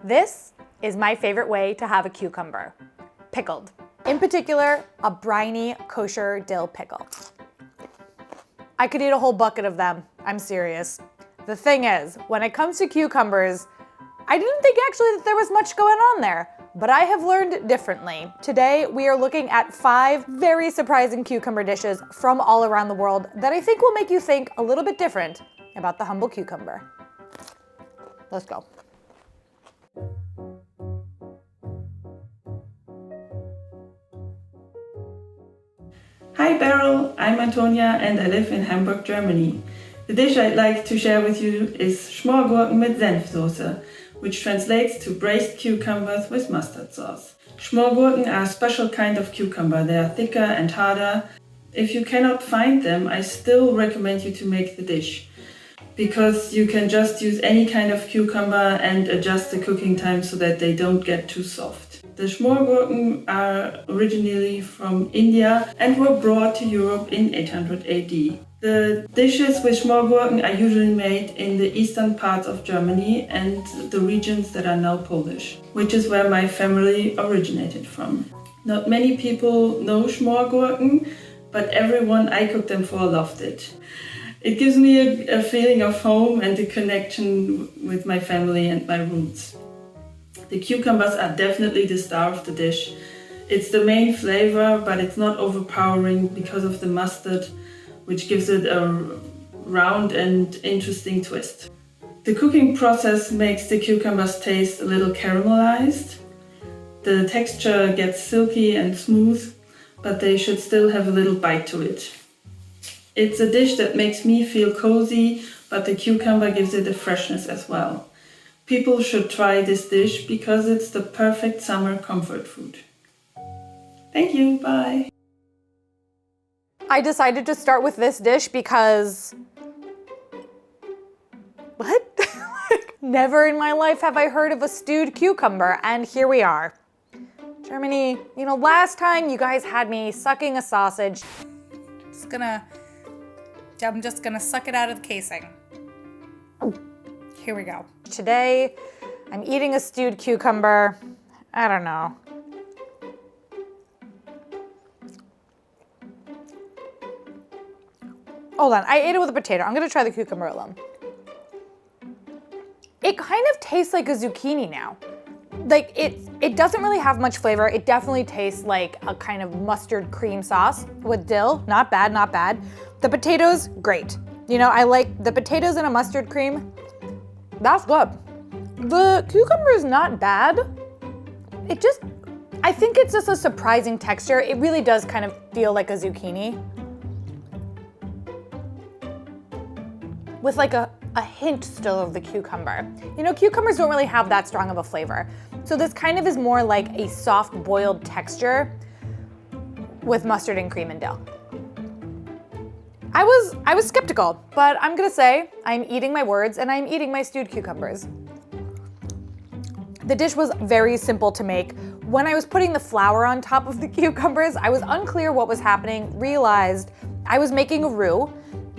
This is my favorite way to have a cucumber, pickled. In particular, a briny kosher dill pickle. I could eat a whole bucket of them, I'm serious. The thing is, when it comes to cucumbers, I didn't think actually that there was much going on there, but I have learned differently. Today, we are looking at 5 very surprising cucumber dishes from all around the world that I think will make you think a little bit different about the humble cucumber. Let's go. Hi Beryl, I'm Antonia and I live in Hamburg, Germany. The dish I'd like to share with you is Schmorgurken mit Senfsoße, which translates to braised cucumbers with mustard sauce. Schmorgurken are a special kind of cucumber. They are thicker and harder. If you cannot find them, I still recommend you to make the dish, because you can just use any kind of cucumber and adjust the cooking time so that they don't get too soft. The Schmorgurken are originally from India and were brought to Europe in 800 AD. The dishes with Schmorgurken are usually made in the eastern parts of Germany and the regions that are now Polish, which is where my family originated from. Not many people know Schmorgurken, but everyone I cooked them for loved it. It gives me a feeling of home and a connection with my family and my roots. The cucumbers are definitely the star of the dish. It's the main flavor, but it's not overpowering because of the mustard, which gives it a round and interesting twist. The cooking process makes the cucumbers taste a little caramelized. The texture gets silky and smooth, but they should still have a little bite to it. It's a dish that makes me feel cozy, but the cucumber gives it a freshness as well. People should try this dish because it's the perfect summer comfort food. Thank you, bye. I decided to start with this dish because, what? Never in my life have I heard of a stewed cucumber, and here we are. Germany, last time you guys had me sucking a sausage. I'm just gonna suck it out of the casing. Here we go. Today, I'm eating a stewed cucumber. I don't know. Hold on, I ate it with a potato. I'm gonna try the cucumber alone. It kind of tastes like a zucchini now. Like it doesn't really have much flavor. It definitely tastes like a kind of mustard cream sauce with dill. Not bad, not bad. The potatoes, great. I like the potatoes in a mustard cream. That's good. The cucumber is not bad. I think it's just a surprising texture. It really does kind of feel like a zucchini. With like a hint still of the cucumber. Cucumbers don't really have that strong of a flavor. So this kind of is more like a soft boiled texture with mustard and cream and dill. I was skeptical, but I'm gonna say I'm eating my words and I'm eating my stewed cucumbers. The dish was very simple to make. When I was putting the flour on top of the cucumbers, I was unclear what was happening, realized I was making a roux.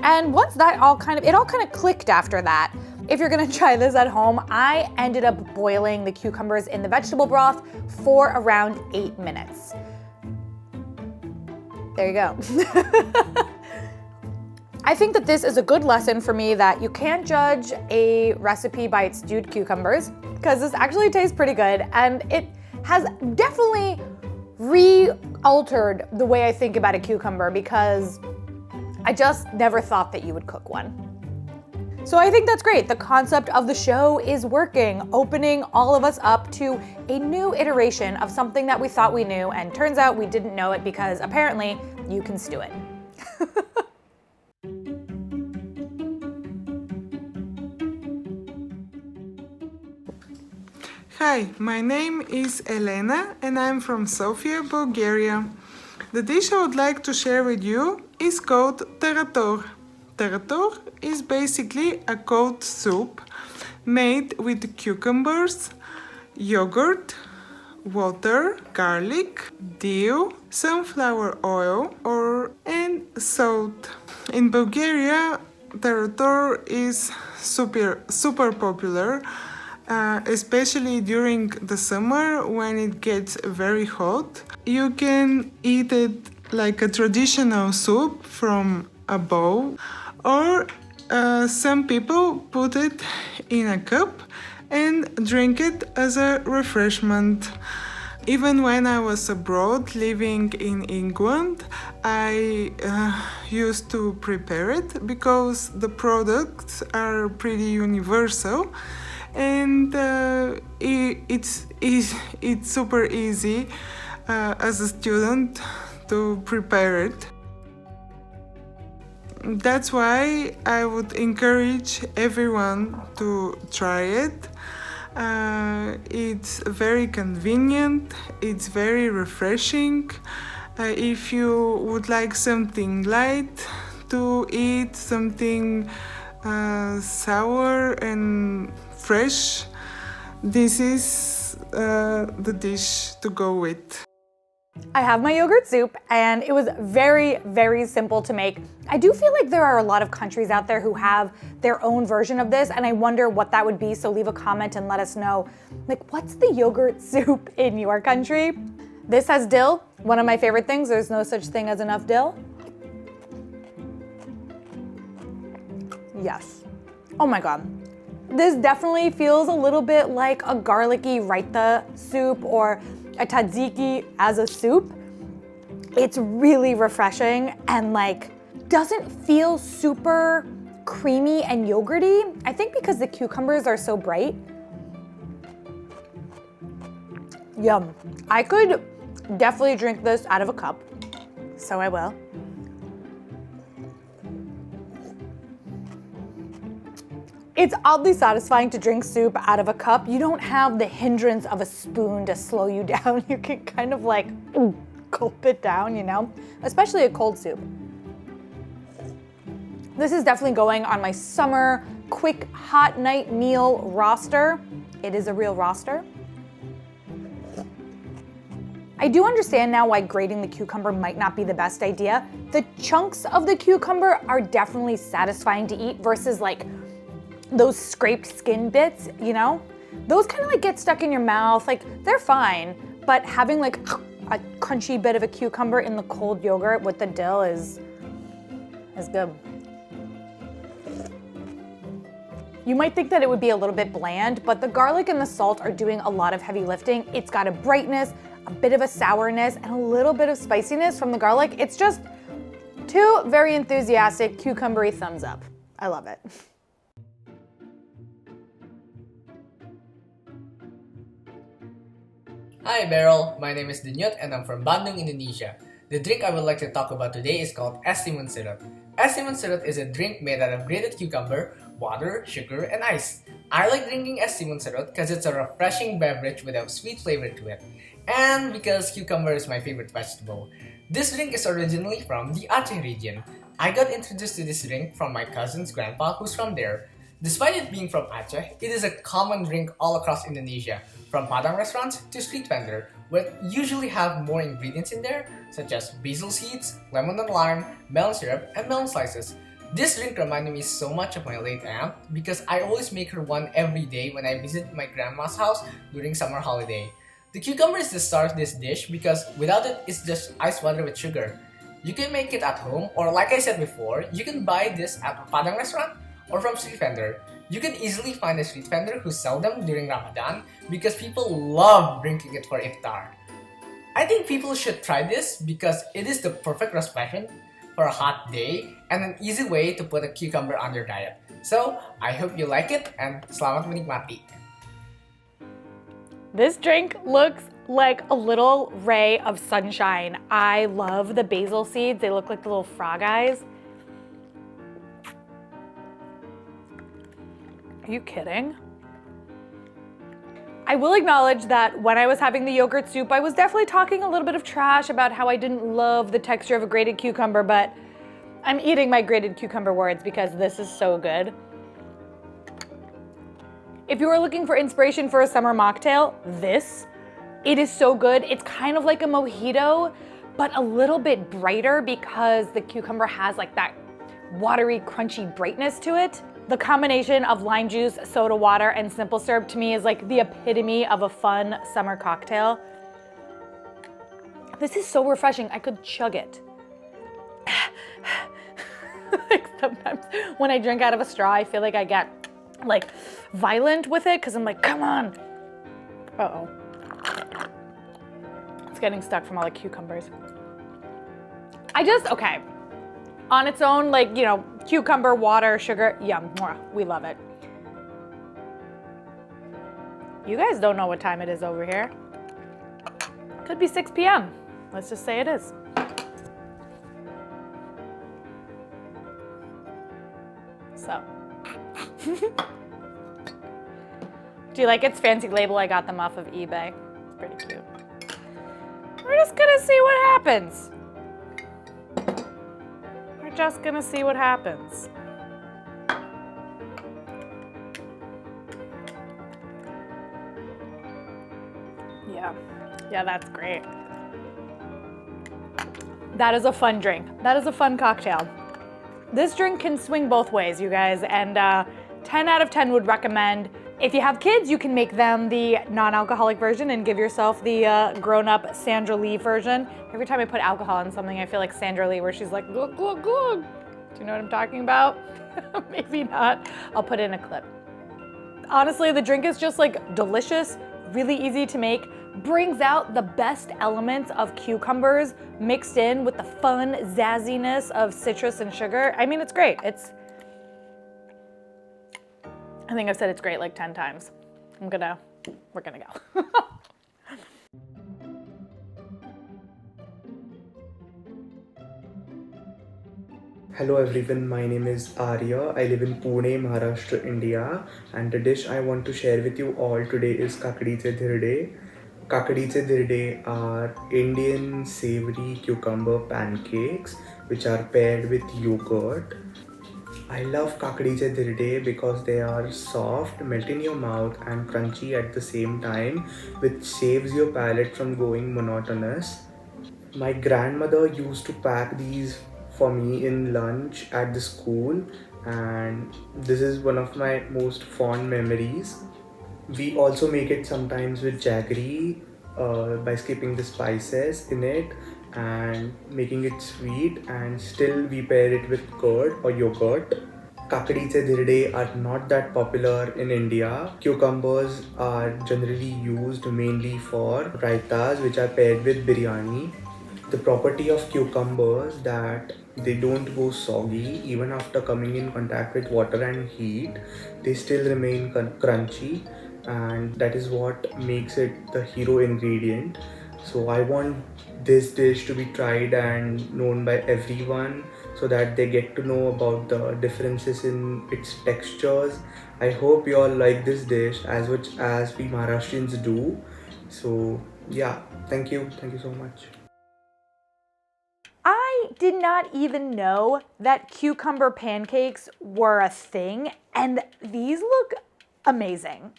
And once that all kind of clicked after that. If you're gonna try this at home, I ended up boiling the cucumbers in the vegetable broth for around 8 minutes. There you go. I think that this is a good lesson for me that you can't judge a recipe by its stewed cucumbers, because this actually tastes pretty good, and it has definitely re-altered the way I think about a cucumber, because I just never thought that you would cook one. So I think that's great. The concept of the show is working, opening all of us up to a new iteration of something that we thought we knew, and turns out we didn't know it because apparently you can stew it. Hi, my name is Elena and I'm from Sofia, Bulgaria. The dish I would like to share with you is called tarator. Tarator is basically a cold soup made with cucumbers, yogurt, water, garlic, dill, sunflower oil, and salt. In Bulgaria, tarator is super popular. especially during the summer when it gets very hot. You can eat it like a traditional soup from a bowl, or some people put it in a cup and drink it as a refreshment. Even when I was abroad living in England, I used to prepare it because the products are pretty universal, and it's super easy as a student to prepare it. That's why I would encourage everyone to try it. It's very convenient, it's very refreshing. If you would like something light to eat, something sour and fresh, this is the dish to go with. I have my yogurt soup, and it was very, very simple to make. I do feel like there are a lot of countries out there who have their own version of this, and I wonder what that would be, so leave a comment and let us know, like, what's the yogurt soup in your country? This has dill, one of my favorite things. There's no such thing as enough dill. Yes. Oh my God. This definitely feels a little bit like a garlicky raita soup or a tzatziki as a soup. It's really refreshing and like doesn't feel super creamy and yogurty. I think because the cucumbers are so bright. Yum. I could definitely drink this out of a cup, so I will. It's oddly satisfying to drink soup out of a cup. You don't have the hindrance of a spoon to slow you down. You can kind of like gulp it down, you know? Especially a cold soup. This is definitely going on my summer quick hot night meal roster. It is a real roster. I do understand now why grating the cucumber might not be the best idea. The chunks of the cucumber are definitely satisfying to eat versus like those scraped skin bits, you know? Those kind of like get stuck in your mouth, like they're fine, but having like a crunchy bit of a cucumber in the cold yogurt with the dill is good. You might think that it would be a little bit bland, but the garlic and the salt are doing a lot of heavy lifting. It's got a brightness, a bit of a sourness, and a little bit of spiciness from the garlic. It's just two very enthusiastic cucumbery thumbs up. I love it. Hi Beryl, my name is Dinyut and I'm from Bandung, Indonesia. The drink I would like to talk about today is called Es Timun Sirut. Es Timun Sirut is a drink made out of grated cucumber, water, sugar, and ice. I like drinking Es Timun Sirut because it's a refreshing beverage with a sweet flavor to it, and because cucumber is my favorite vegetable. This drink is originally from the Aceh region. I got introduced to this drink from my cousin's grandpa who's from there. Despite it being from Aceh, it is a common drink all across Indonesia, from Padang restaurants to street vendor, which usually have more ingredients in there, such as basil seeds, lemon and lime, melon syrup, and melon slices. This drink reminded me so much of my late aunt because I always make her one every day when I visit my grandma's house during summer holiday. The cucumber is the star of this dish because without it, it's just ice water with sugar. You can make it at home, or like I said before, you can buy this at a Padang restaurant or from street vendor. You can easily find a street vendor who sell them during Ramadan because people love drinking it for iftar. I think people should try this because it is the perfect refreshment for a hot day and an easy way to put a cucumber on your diet. So, I hope you like it and selamat menikmati. This drink looks like a little ray of sunshine. I love the basil seeds. They look like the little frog eyes. Are you kidding? I will acknowledge that when I was having the yogurt soup, I was definitely talking a little bit of trash about how I didn't love the texture of a grated cucumber, but I'm eating my grated cucumber words because this is so good. If you are looking for inspiration for a summer mocktail, it is so good. It's kind of like a mojito, but a little bit brighter because the cucumber has like that watery, crunchy brightness to it. The combination of lime juice, soda water, and simple syrup to me is like the epitome of a fun summer cocktail. This is so refreshing, I could chug it. Like sometimes when I drink out of a straw, I feel like I get like violent with it because I'm like, come on. Uh-oh. It's getting stuck from all the cucumbers. Okay. On its own, like, you know, cucumber, water, sugar, yum, mwah, we love it. You guys don't know what time it is over here. Could be 6 p.m. Let's just say it is. So. Do you like its fancy label? I got them off of eBay. It's pretty cute. We're just gonna see what happens. We're just gonna see what happens. Yeah, that's great. That is a fun drink. That is a fun cocktail. This drink can swing both ways, you guys, and 10 out of 10 would recommend. If you have kids, you can make them the non-alcoholic version and give yourself the grown-up Sandra Lee version. Every time I put alcohol in something, I feel like Sandra Lee, where she's like, glug, glug, glug. Do you know what I'm talking about? Maybe not. I'll put in a clip. Honestly, the drink is just like delicious, really easy to make, brings out the best elements of cucumbers mixed in with the fun zazziness of citrus and sugar. I mean, it's great. I think I've said it's great like 10 times. We're gonna go. Hello everyone, my name is Arya. I live in Pune, Maharashtra, India, and the dish I want to share with you all today is kakadiche dhirde. Kakadiche dhirde are Indian savory cucumber pancakes which are paired with yogurt. I love kakadiche dhirde because they are soft, melt in your mouth and crunchy at the same time, which saves your palate from going monotonous. My grandmother used to pack these for me in lunch at the school, and this is one of my most fond memories. We also make it sometimes with jaggery by skipping the spices in it and making it sweet, and still we pair it with curd or yogurt. Kakadiche dhirde are not that popular in India. Cucumbers are generally used mainly for raitas which are paired with biryani. The property of cucumbers that they don't go soggy even after coming in contact with water and heat. They still remain crunchy, and that is what makes it the hero ingredient. So I want this dish to be tried and known by everyone so that they get to know about the differences in its textures. I hope you all like this dish as much as we Maharashtrians do. So yeah, thank you so much. I did not even know that cucumber pancakes were a thing, and these look amazing.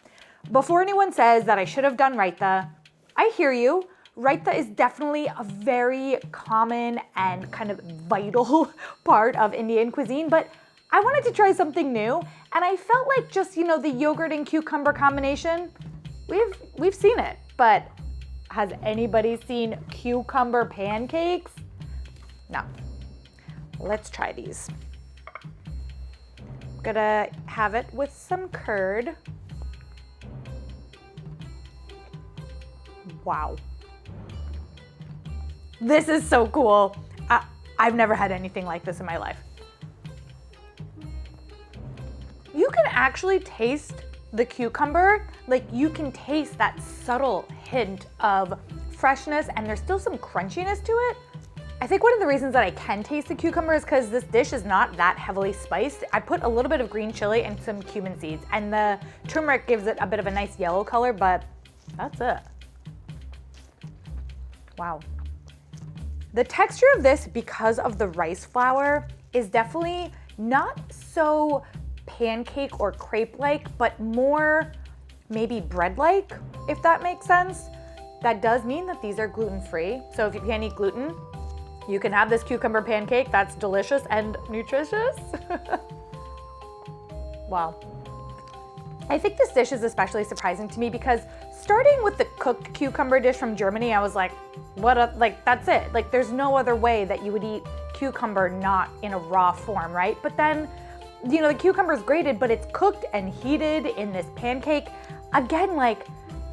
Before anyone says that I should have done raita, I hear you. Raita is definitely a very common and kind of vital part of Indian cuisine, but I wanted to try something new, and I felt like just, you know, the yogurt and cucumber combination, we've seen it, but has anybody seen cucumber pancakes? No. Let's try these. I'm gonna have it with some curd. Wow. This is so cool. I've never had anything like this in my life. You can actually taste the cucumber. Like, you can taste that subtle hint of freshness, and there's still some crunchiness to it. I think one of the reasons that I can taste the cucumber is because this dish is not that heavily spiced. I put a little bit of green chili and some cumin seeds, and the turmeric gives it a bit of a nice yellow color, but that's it. Wow. The texture of this, because of the rice flour, is definitely not so pancake or crepe-like, but more maybe bread-like, if that makes sense. That does mean that these are gluten-free, so if you can't eat gluten, you can have this cucumber pancake that's delicious and nutritious. Wow. I think this dish is especially surprising to me because starting with the cooked cucumber dish from Germany, I was like, that's it. Like, there's no other way that you would eat cucumber not in a raw form, right? But then, you know, the cucumber's grated, but it's cooked and heated in this pancake. Again, like,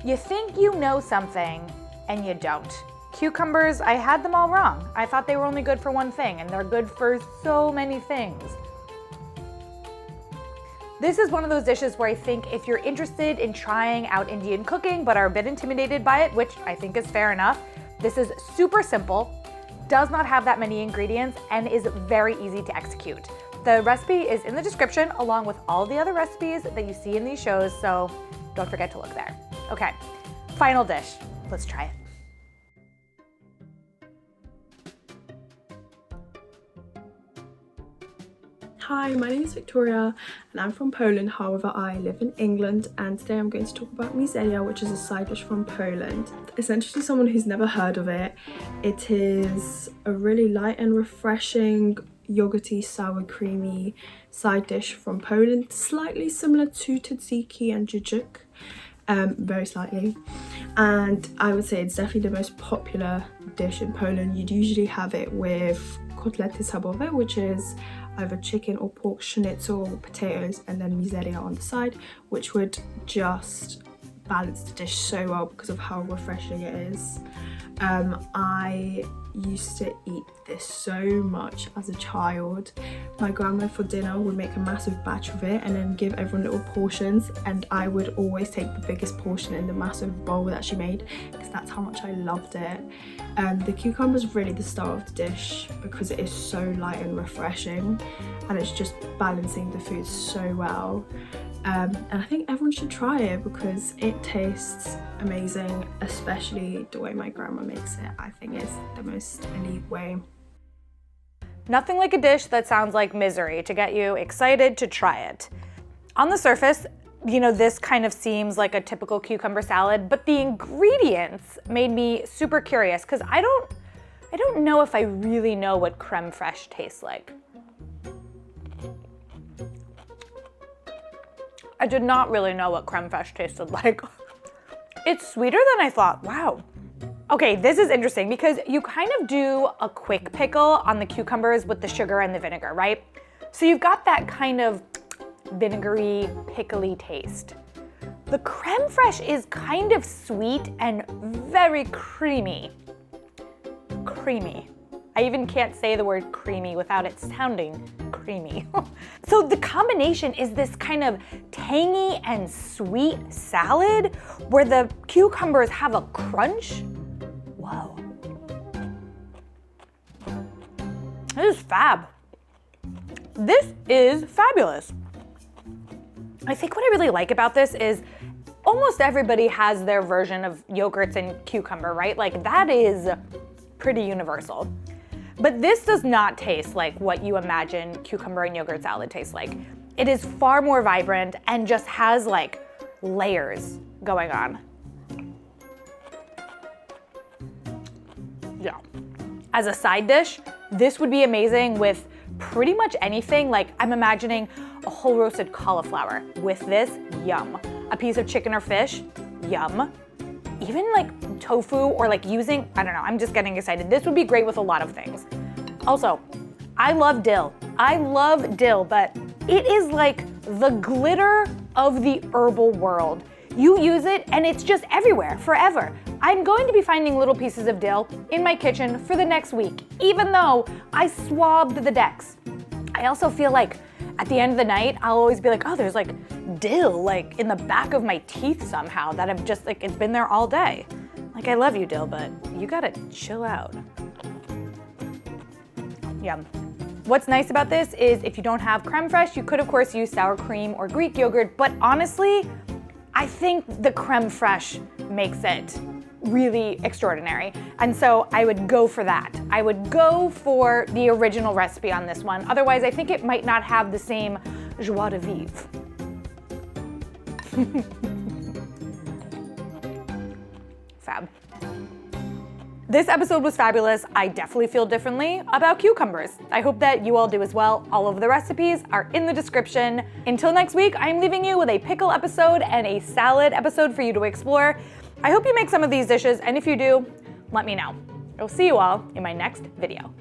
you think you know something and you don't. Cucumbers, I had them all wrong. I thought they were only good for one thing, and they're good for so many things. This is one of those dishes where I think if you're interested in trying out Indian cooking but are a bit intimidated by it, which I think is fair enough, this is super simple, does not have that many ingredients, and is very easy to execute. The recipe is in the description along with all the other recipes that you see in these shows, so don't forget to look there. Okay, final dish. Let's try it. Hi, my name is Victoria and I'm from Poland, however I live in England, and today I'm going to talk about mizelia, which is a side dish from Poland. Essentially, someone who's never heard of it, it is a really light and refreshing yogurty, sour, creamy side dish from Poland, slightly similar to tzatziki and jujuk, very slightly. And I would say it's definitely the most popular dish in Poland. You'd usually have it with kotlety schabowe, which is either chicken or pork schnitzel, potatoes, and then mizelia on the side, which would just balance the dish so well because of how refreshing it is. I used to eat this so much as a child. My grandma for dinner would make a massive batch of it and then give everyone little portions, and I would always take the biggest portion in the massive bowl that she made because that's how much I loved it. The cucumber is really the star of the dish because it is so light and refreshing, and it's just balancing the food so well. And I think everyone should try it because it tastes amazing, especially the way my grandma makes it. I think it's the most elite way. Nothing like a dish that sounds like misery to get you excited to try it. On the surface, you know, this kind of seems like a typical cucumber salad, but the ingredients made me super curious because I don't know if I really know what creme fraiche tastes like. I did not really know what creme fraiche tasted like. It's sweeter than I thought, wow. Okay, this is interesting because you kind of do a quick pickle on the cucumbers with the sugar and the vinegar, right? So you've got that kind of vinegary, pickly taste. The creme fraiche is kind of sweet and very creamy. Creamy. I even can't say the word creamy without it sounding creamy. So the combination is this kind of tangy and sweet salad where the cucumbers have a crunch. Whoa. This is fab. This is fabulous. I think what I really like about this is almost everybody has their version of yogurts and cucumber, right? Like that is pretty universal. But this does not taste like what you imagine cucumber and yogurt salad tastes like. It is far more vibrant and just has like layers going on. Yeah. As a side dish, this would be amazing with pretty much anything. Like I'm imagining a whole roasted cauliflower with this, yum. A piece of chicken or fish, yum. Even like tofu or like using, I don't know, I'm just getting excited. This would be great with a lot of things. Also, I love dill. I love dill, but it is like the glitter of the herbal world. You use it and it's just everywhere, forever. I'm going to be finding little pieces of dill in my kitchen for the next week, even though I swabbed the decks. I also feel like at the end of the night, I'll always be like, oh, there's like dill like in the back of my teeth somehow that I've just like, it's been there all day. Like I love you, dill, but you gotta chill out. Yum. What's nice about this is if you don't have creme fraiche, you could of course use sour cream or Greek yogurt, but honestly, I think the creme fraiche makes it really extraordinary. And so I would go for that. I would go for the original recipe on this one. Otherwise, I think it might not have the same joie de vivre. Fab. This episode was fabulous. I definitely feel differently about cucumbers. I hope that you all do as well. All of the recipes are in the description. Until next week, I'm leaving you with a pickle episode and a salad episode for you to explore. I hope you make some of these dishes, and if you do, let me know. I'll see you all in my next video.